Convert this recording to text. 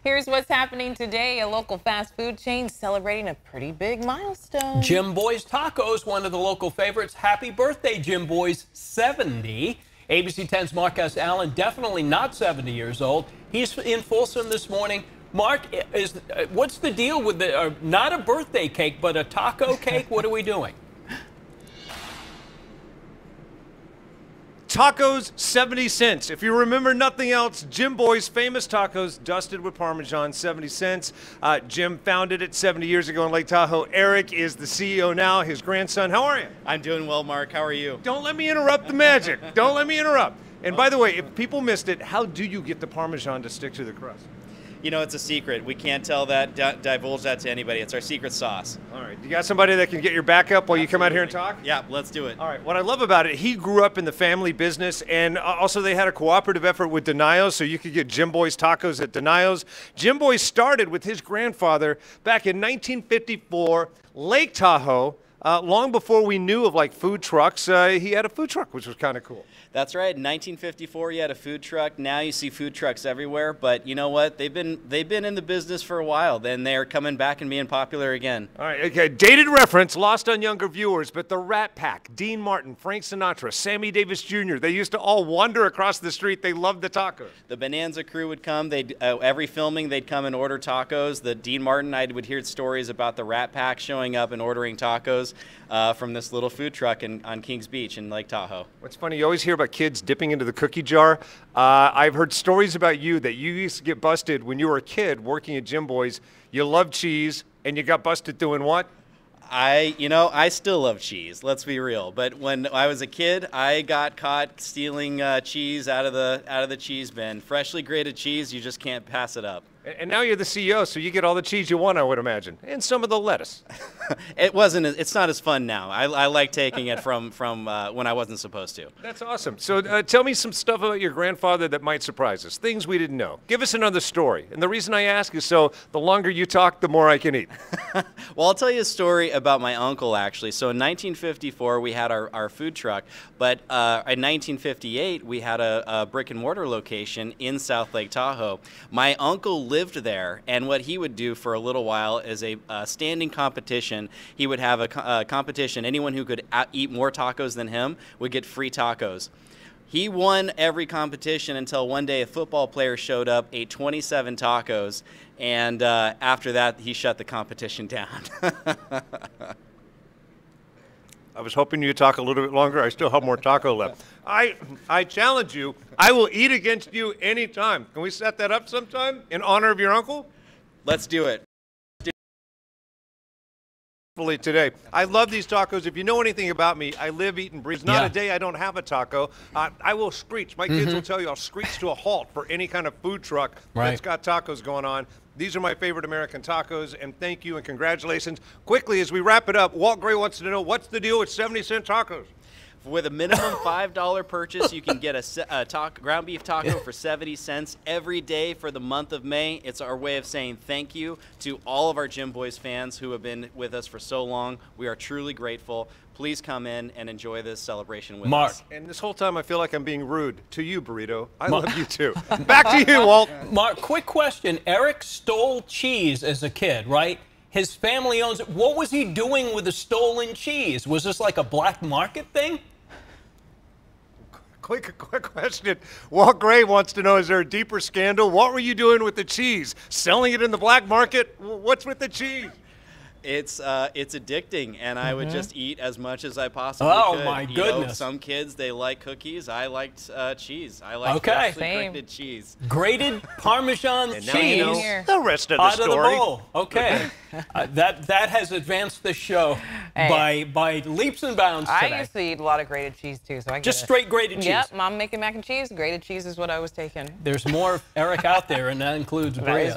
Here's what's happening today. A local fast food chain celebrating a pretty big milestone. Jimboy's Tacos, one of the local favorites. Happy birthday, Jimboy's 70. ABC 10's Marcus Allen, definitely not 70 years old. He's in Folsom this morning. Mark, what's the deal with the not a birthday cake, but a taco cake? What are we doing? Tacos, 70 cents. If you remember nothing else, Jimboy's famous tacos, dusted with Parmesan, 70 cents. Jim founded it 70 years ago in Lake Tahoe. Eric is the CEO now, his grandson. How are you? I'm doing well, Mark. How are you? Don't let me interrupt the magic. Don't let me interrupt. And by the way, if people missed it, how do you get the Parmesan to stick to the crust? You know, it's a secret. We can't tell that, divulge that to anybody. It's our secret sauce. All right. You got somebody that can get your back up while you come out here and talk? Yeah, let's do it. All right. What I love about it, he grew up in the family business, and also they had a cooperative effort with Denio's, so you could get Jimboy's Tacos at Denio's. Jimboy started with his grandfather back in 1954, Lake Tahoe. Long before we knew of like food trucks, he had a food truck, which was kind of cool. That's right. In 1954, he had a food truck. Now you see food trucks everywhere. But you know what? They've been in the business for a while. Then they're coming back and being popular again. All right. Okay. Dated reference, lost on younger viewers. But the Rat Pack, Dean Martin, Frank Sinatra, Sammy Davis Jr. They used to all wander across the street. They loved the tacos. The Bonanza crew would come. They'd every filming they'd come and order tacos. The Dean Martin, I would hear stories about the Rat Pack showing up and ordering tacos from this little food truck on Kings Beach in Lake Tahoe. What's funny, you always hear about kids dipping into the cookie jar. I've heard stories about you that you used to get busted when you were a kid working at Jimboy's. You loved cheese, and you got busted doing what? I still love cheese. Let's be real. But when I was a kid, I got caught stealing cheese out of the cheese bin. Freshly grated cheese, you just can't pass it up. And now you're the CEO, so you get all the cheese you want, I would imagine, and some of the lettuce. It's not as fun now. I like taking it from when I wasn't supposed to. That's awesome. So tell me some stuff about your grandfather that might surprise us, things we didn't know. Give us another story. And the reason I ask is so the longer you talk, the more I can eat. Well, I'll tell you a story about my uncle, actually. So in 1954, we had our food truck, but in 1958, we had a brick and mortar location in South Lake Tahoe. My uncle lived there, and what he would do for a little while is a standing competition. He would have a competition. Anyone who could eat more tacos than him would get free tacos. He won every competition until one day a football player showed up, ate 27 tacos, and after that, he shut the competition down. I was hoping you'd talk a little bit longer. I still have more taco left. I challenge you. I will eat against you anytime. Can we set that up sometime in honor of your uncle? Let's do it. Today. I love these tacos. If you know anything about me, I live, eat, and breathe. Not a day I don't have a taco. I will screech. My kids will tell you I'll screech to a halt for any kind of food truck that's got tacos going on. These are my favorite American tacos, and thank you and congratulations. Quickly, as we wrap it up, Walt Gray wants to know, what's the deal with 70-cent tacos? With a minimum $5 purchase, you can get a ground beef taco for 70 cents every day for the month of May. It's our way of saying thank you to all of our Jimboy's fans who have been with us for so long. We are truly grateful. Please come in and enjoy this celebration with us. And this whole time I feel like I'm being rude to you, Burrito. I love you too. Back to you, Walt. Mark, quick question. Eric stole cheese as a kid, right? His family owns it. What was he doing with the stolen cheese? Was this like a black market thing? Quick question. Walt Gray wants to know, is there a deeper scandal? What were you doing with the cheese? Selling it in the black market? What's with the cheese? It's addicting, and I would just eat as much as I possibly could. Oh, my goodness. You know, some kids, they like cookies. I liked cheese. I like grated cheese. Grated Parmesan cheese. Now you know the rest of the story. Out of the bowl. Okay. That has advanced the show by leaps and bounds today. I used to eat a lot of grated cheese, too. So I just straight grated cheese. Yep, Mom making mac and cheese. Grated cheese is what I was taking. There's more Eric out there, and that includes Bria.